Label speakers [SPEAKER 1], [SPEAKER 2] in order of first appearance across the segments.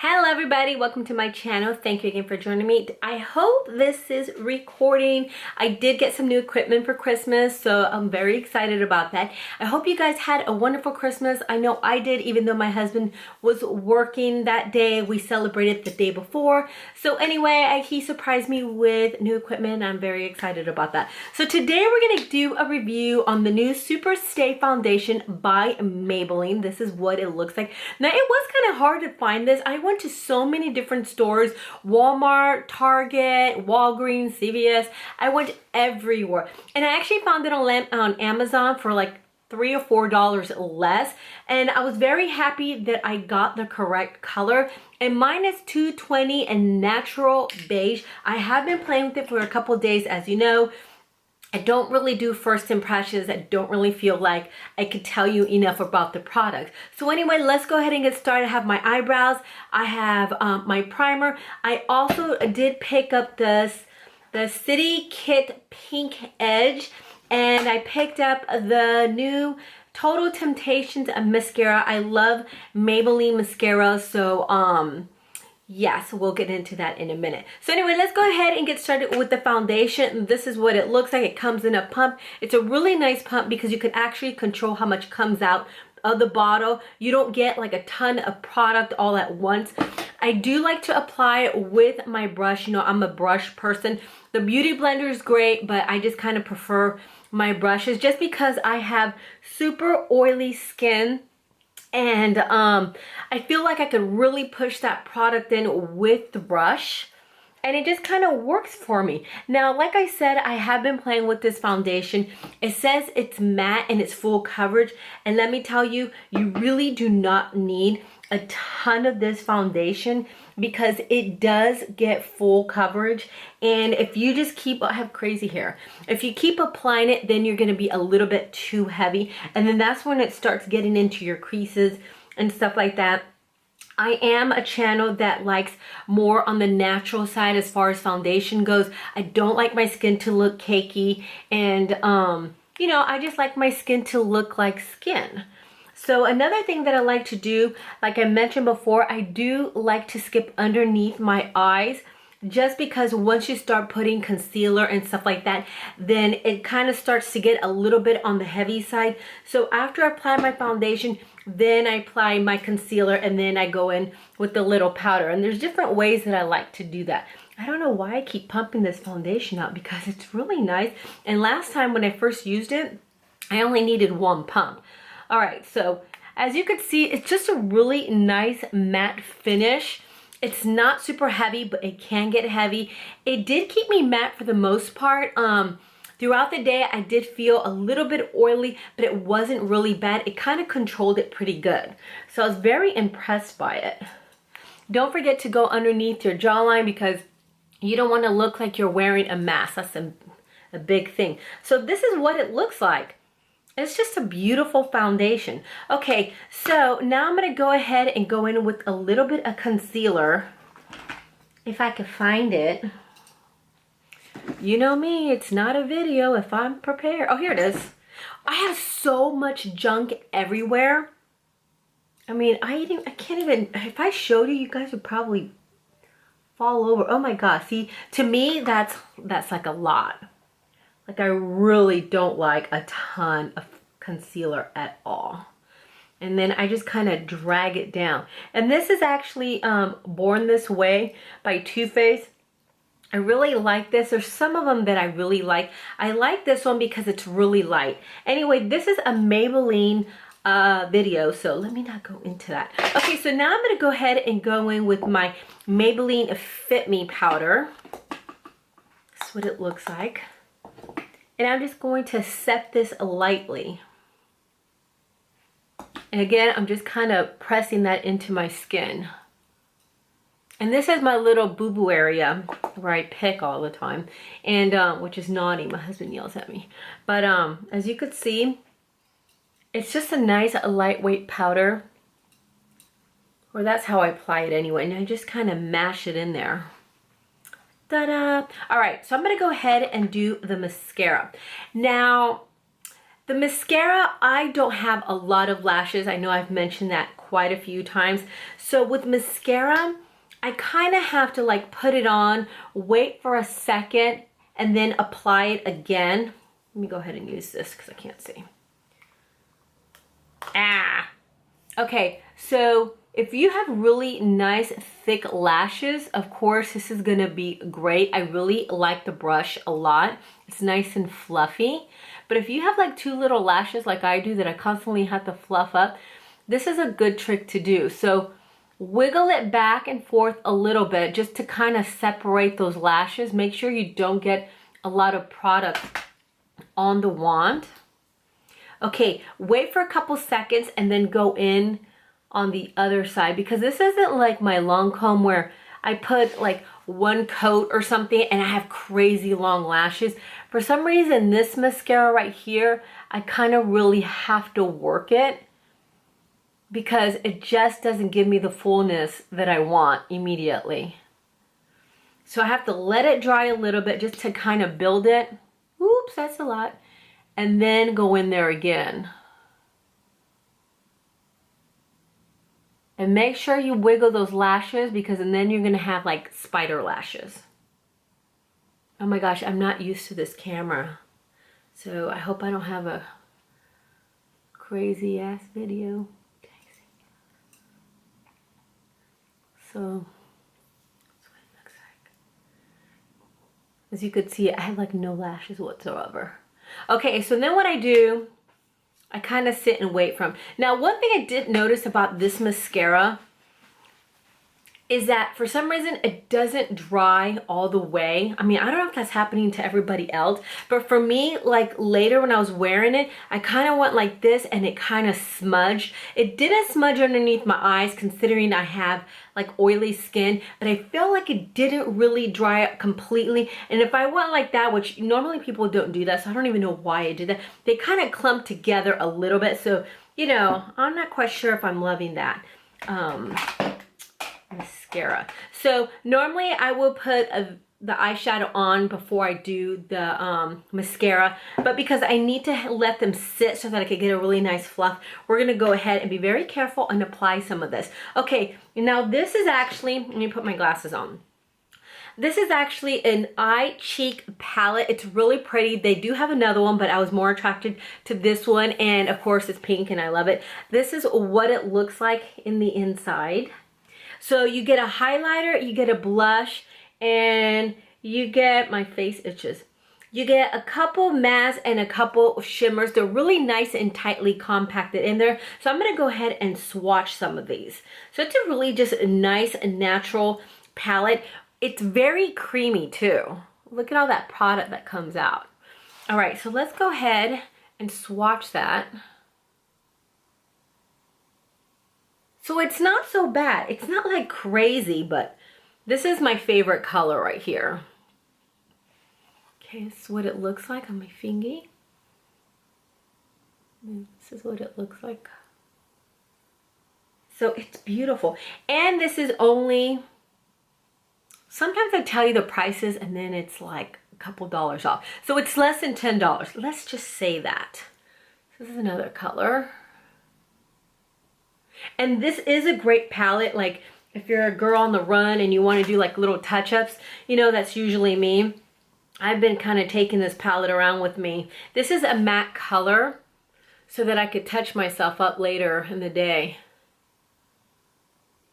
[SPEAKER 1] Hello everybody, welcome to my channel. Thank you again for joining me. I hope this is recording. I did get some new equipment for Christmas, so I'm very excited about that. I hope you guys had a wonderful Christmas. I know I did, even though my husband was working that day. We celebrated the day before. So anyway, he surprised me with new equipment. I'm very excited about that. So today we're going to do a review on the new Superstay foundation by Maybelline. This is what it looks like. Now it was kind of hard to find this. I went to so many different stores, Walmart, Target, Walgreens, CVS. I went everywhere, and I actually found it on Amazon for like $3 or $4 less, and I was very happy that I got the correct color. And mine is 220 and natural beige. I have been playing with it for a couple of days, as you know. I don't really do first impressions. I don't really feel like I could tell you enough about the product. So anyway, let's go ahead and get started. I have my eyebrows. I have my primer. I also did pick up the City Kit Pink Edge, and I picked up the new Total Temptations mascara. I love Maybelline mascara, so yes, we'll get into that in a minute. So anyway, let's go ahead and get started with the foundation. This is what it looks like. It comes in a pump. It's a really nice pump because you can actually control how much comes out of the bottle. You don't get like a ton of product all at once. I do like to apply it with my brush. You know, I'm a brush person. The Beauty Blender is great, but I just kind of prefer my brushes just because I have super oily skin. And I feel like I could really push that product in with the brush, and it just kind of works for me. Now, like I said, I have been playing with this foundation. It says it's matte and it's full coverage, and let me tell you, you really do not need a ton of this foundation because it does get full coverage. And if you just keep, I have crazy hair, if you keep applying it, then you're going to be a little bit too heavy, and then that's when it starts getting into your creases and stuff like that. I am a channel that likes more on the natural side as far as foundation goes. I don't like my skin to look cakey, and you know, I just like my skin to look like skin. So another thing that I like to do, like I mentioned before, I do like to skip underneath my eyes, just because once you start putting concealer and stuff like that, then it kind of starts to get a little bit on the heavy side. So after I apply my foundation, then I apply my concealer, and then I go in with the little powder. And there's different ways that I like to do that. I don't know why I keep pumping this foundation out because it's really nice. And last time when I first used it, I only needed one pump. All right, so as you can see, it's just a really nice matte finish. It's not super heavy, but it can get heavy. It did keep me matte for the most part. Throughout the day, I did feel a little bit oily, but it wasn't really bad. It kind of controlled it pretty good. So I was very impressed by it. Don't forget to go underneath your jawline because you don't want to look like you're wearing a mask. That's a big thing. So this is what it looks like. It's just a beautiful foundation. Okay, so now I'm going to go ahead and go in with a little bit of concealer, if I can find it. You know me, it's not a video if I'm prepared. Oh, here it is. I have so much junk everywhere. I mean, I can't even, if I showed you, you guys would probably fall over. Oh my God, see, to me, that's like a lot. Like, I really don't like a ton of concealer at all. And then I just kind of drag it down. And this is actually Born This Way by Too Faced. I really like this. There's some of them that I really like. I like this one because it's really light. Anyway, this is a Maybelline video, so let me not go into that. Okay, so now I'm going to go ahead and go in with my Maybelline Fit Me Powder. That's what it looks like. And I'm just going to set this lightly. And again, I'm just kind of pressing that into my skin. And this is my little boo-boo area where I pick all the time. And which is naughty. My husband yells at me. But as you could see, it's just a nice lightweight powder. Or that's how I apply it anyway. And I just kind of mash it in there. Ta-da! All right, so I'm going to go ahead and do the mascara. Now, The mascara, I don't have a lot of lashes. I know I've mentioned that quite a few times. So with mascara, I kind of have to like put it on, wait for a second, and then apply it again. Let me go ahead and use this because I can't see. Okay, so if you have really nice thick lashes, of course this is gonna be great. I really like the brush a lot. It's nice and fluffy. But if you have like too little lashes like I do that I constantly have to fluff up, this is a good trick to do. So wiggle it back and forth a little bit just to kind of separate those lashes. Make sure you don't get a lot of product on the wand. Okay, wait for a couple seconds and then go in on the other side, because this isn't like my long comb where I put like one coat or something and I have crazy long lashes. For some reason, this mascara right here, I kind of really have to work it because it just doesn't give me the fullness that I want immediately. So I have to let it dry a little bit just to kind of build it. Oops, that's a lot. And then go in there again. And make sure you wiggle those lashes, because and then you're gonna have like spider lashes. Oh my gosh, I'm not used to this camera. So I hope I don't have a crazy ass video. So that's what it looks like. As you could see, I have like no lashes whatsoever. Okay, so then what I do, I kind of sit and wait from. Now, one thing I did notice about this mascara is that for some reason it doesn't dry all the way. I mean, I don't know if that's happening to everybody else, but for me, like later when I was wearing it, I kind of went like this and it kind of smudged. It didn't smudge underneath my eyes considering I have like oily skin, but I feel like it didn't really dry up completely. And if I went like that, which normally people don't do that, so I don't even know why I did that, they kind of clump together a little bit. So, you know, I'm not quite sure if I'm loving that. Mascara. So normally I will put the eyeshadow on before I do the mascara, but because I need to let them sit so that I can get a really nice fluff, we're gonna go ahead and be very careful and apply some of this. Okay, now this is actually, let me put my glasses on. This is actually an eye cheek palette. It's really pretty. They do have another one, but I was more attracted to this one, and of course it's pink and I love it. This is what it looks like in the inside. So you get a highlighter, you get a blush, and you get, my face itches. You get a couple masks and a couple shimmers. They're really nice and tightly compacted in there. So I'm gonna go ahead and swatch some of these. So it's a really just a nice and natural palette. It's very creamy too. Look at all that product that comes out. All right, so let's go ahead and swatch that. So it's not so bad. It's not like crazy, but this is my favorite color right here. Okay, this is what it looks like on my fingy. And this is what it looks like. So it's beautiful. And this is only, sometimes I tell you the prices and then it's like a couple dollars off. So it's less than $10. Let's just say that. This is another color. And this is a great palette, like if you're a girl on the run and you want to do like little touch-ups, you know, that's usually me. I've been kind of taking this palette around with me. This is a matte color so that I could touch myself up later in the day.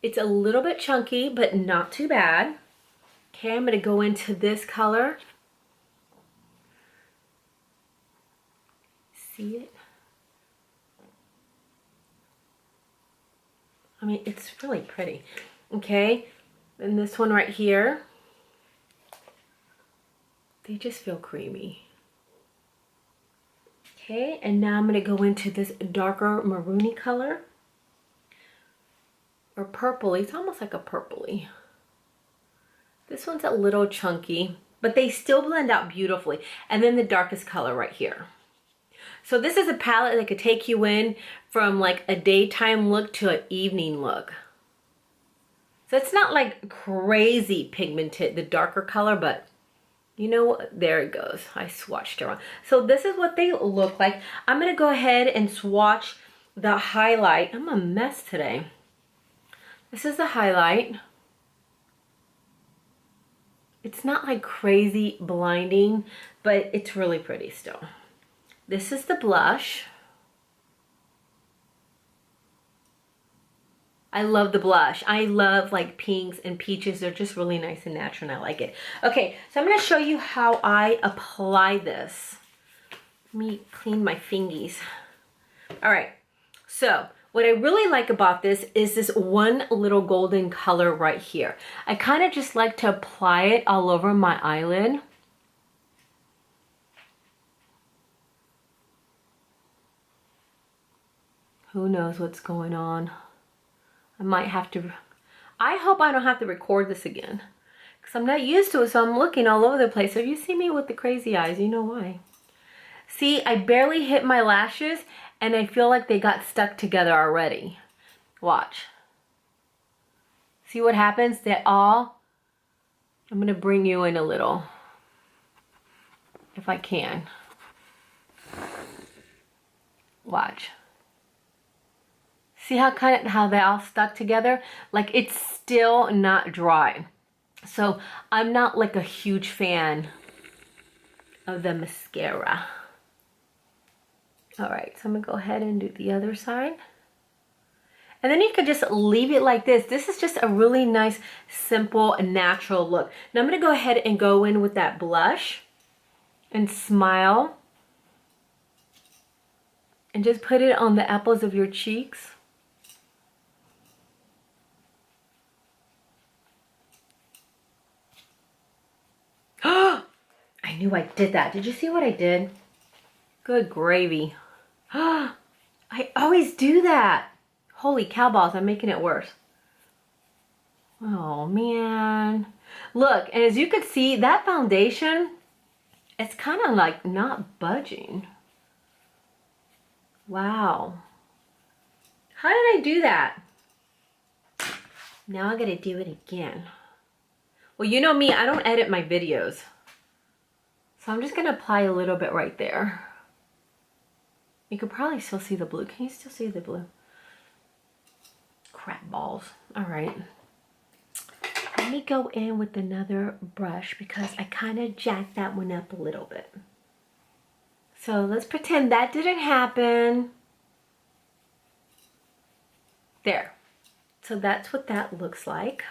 [SPEAKER 1] It's a little bit chunky, but not too bad. Okay, I'm going to go into this color. See it? I mean, it's really pretty. Okay, and this one right here, they just feel creamy. Okay, and now I'm gonna go into this darker maroony color, or purpley. It's almost like a purpley. This one's a little chunky, but they still blend out beautifully. And then the darkest color right here. So this is a palette that could take you in from like a daytime look to an evening look. So it's not like crazy pigmented, the darker color, but You know what? There it goes. I swatched it wrong. So this is what they look like. I'm going to go ahead and swatch the highlight. I'm a mess today. This is the highlight. It's not like crazy blinding, but it's really pretty still. This is the blush. I love the blush. I love like pinks and peaches. They're just really nice and natural and I like it. Okay, so I'm gonna show you how I apply this. Let me clean my fingies. All right, so what I really like about this is this one little golden color right here. I kind of just like to apply it all over my eyelid. Who knows what's going on? I might have to, I hope I don't have to record this again because I'm not used to it, so I'm looking all over the place. So if you see me with the crazy eyes, you know why. See, I barely hit my lashes and I feel like they got stuck together already. Watch. See what happens? They all, I'm gonna bring you in a little, if I can. Watch. See how they all stuck together? Like it's still not dry. So I'm not like a huge fan of the mascara. All right, so I'm gonna go ahead and do the other side. And then you could just leave it like this. This is just a really nice, simple, natural look. Now I'm gonna go ahead and go in with that blush and smile. And just put it on the apples of your cheeks. I knew I did that. Did you see what I did? Good gravy. I always do that. Holy cow balls, I'm making it worse. Oh man. Look, and as you can see, that foundation, it's kind of like not budging. Wow. How did I do that? Now I gotta do it again. Well, you know me, I don't edit my videos. So I'm just gonna apply a little bit right there. You could probably still see the blue. Can you still see the blue? Crap balls. All right. Let me go in with another brush because I kind of jacked that one up a little bit. So let's pretend that didn't happen. There. So that's what that looks like.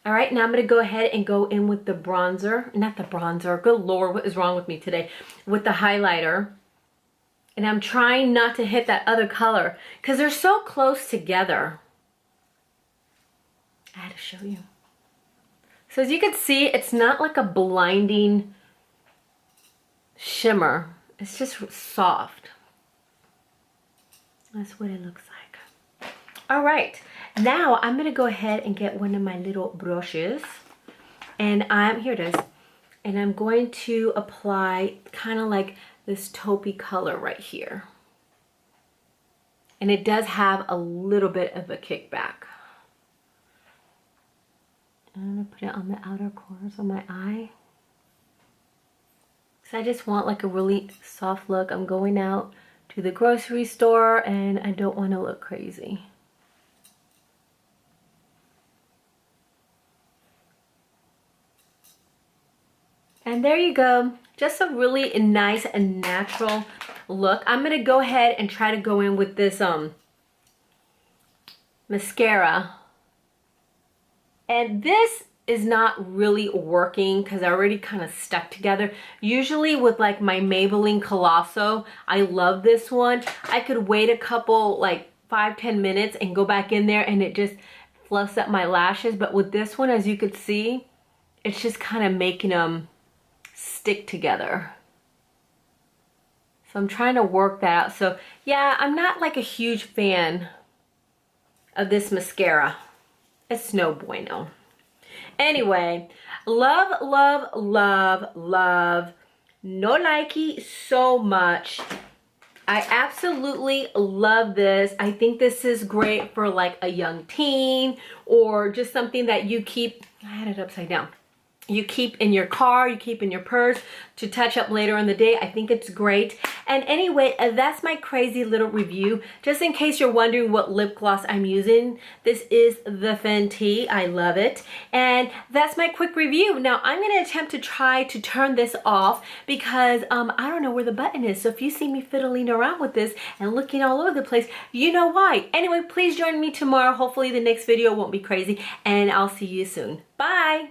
[SPEAKER 1] All right, now I'm gonna go ahead and go in with the bronzer, not the bronzer, good Lord, what is wrong with me today? With the highlighter. And I'm trying not to hit that other color because they're so close together. I had to show you. So as you can see, it's not like a blinding shimmer. It's just soft. That's what it looks like. All right, now I'm gonna go ahead and get one of my little brushes, and here it is, and I'm going to apply kind of like this taupey color right here. And it does have a little bit of a kickback. I'm gonna put it on the outer corners of my eye. So I just want like a really soft look. I'm going out to the grocery store and I don't want to look crazy. And there you go. Just a really nice and natural look. I'm going to go ahead and try to go in with this mascara. And this is not really working because I already kind of stuck together. Usually with like my Maybelline Colosso, I love this one. I could wait a couple, like 5-10 minutes and go back in there and it just fluffs up my lashes. But with this one, as you could see, it's just kind of making them stick together. So I'm trying to work that out. So yeah, I'm not like a huge fan of this mascara. It's no bueno. Anyway, love, love, love, love, no likey so much. I absolutely love this. I think this is great for like a young teen or just something that you keep, I had it upside down, you keep in your car, you keep in your purse to touch up later in the day. I think it's great. And anyway, that's my crazy little review. Just in case you're wondering what lip gloss I'm using, this is the FENTY. I love it. And that's my quick review. Now I'm going to attempt to try to turn this off because I don't know where the button is. So if you see me fiddling around with this and looking all over the place, you know why. Anyway, please join me tomorrow. Hopefully the next video won't be crazy, and I'll see you soon. Bye.